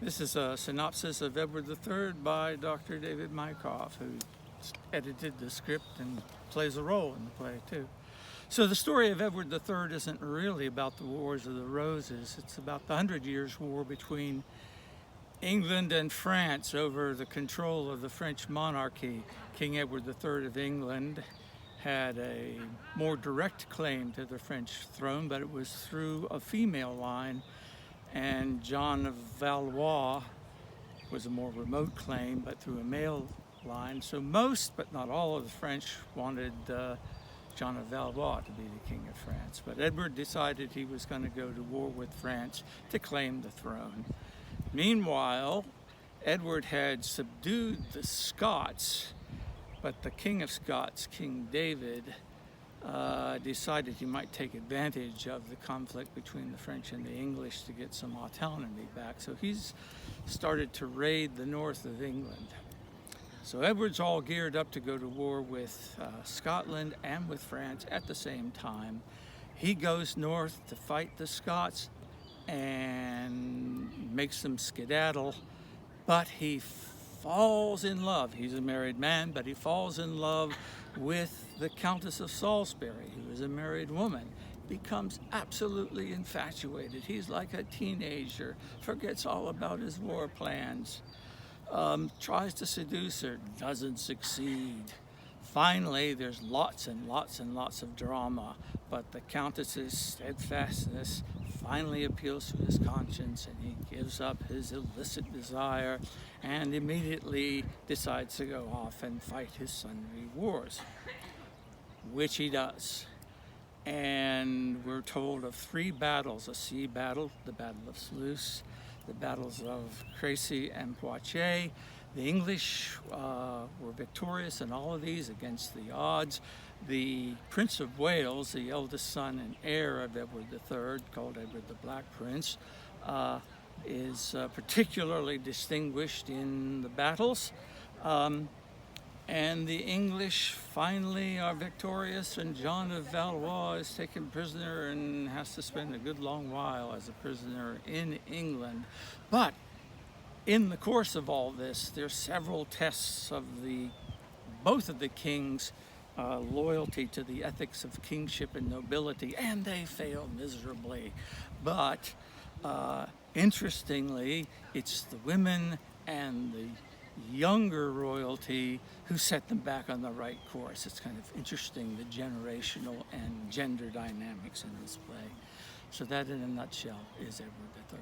This is a synopsis of Edward III by Dr. David Mycroft, who edited the script and plays a role in the play too. So the story of Edward III isn't really about the Wars of the Roses. It's about the 100 Years' War between England and France over the control of the French monarchy. King Edward III of England had a more direct claim to the French throne, but it was through a female line, and John of Valois was a more remote claim, but through a male line. So most, but not all, of the French wanted John of Valois to be the King of France. But Edward decided he was going to go to war with France to claim the throne. Meanwhile, Edward had subdued the Scots, but the King of Scots, King David, decided he might take advantage of the conflict between the French and the English to get some autonomy back. So he's started to raid the north of England. So Edward's all geared up to go to war with Scotland and with France at the same time. He goes north to fight the Scots and makes them skedaddle, but he falls in love. He's a married man, but he falls in love with the Countess of Salisbury, who is a married woman. Becomes absolutely infatuated. He's like a teenager, forgets all about his war plans. Tries to seduce her, doesn't succeed. Finally, there's lots and lots and lots of drama, but the Countess's steadfastness finally appeals to his conscience, and he gives up his illicit desire and immediately decides to go off and fight his sundry wars, which he does. And we're told of 3 battles: a sea battle, the Battle of Sluis, the battles of Crecy and Poitiers. The English were victorious in all of these against the odds. The Prince of Wales, the eldest son and heir of Edward III, called Edward the Black Prince, is particularly distinguished in the battles. And the English finally are victorious, and John of Valois is taken prisoner and has to spend a good long while as a prisoner in England. But in the course of all this, there's several tests of both of the kings' loyalty to the ethics of kingship and nobility, and they fail miserably. But interestingly, it's the women and the younger royalty who set them back on the right course. It's kind of interesting, the generational and gender dynamics in this play. So that, in a nutshell, is Edward III.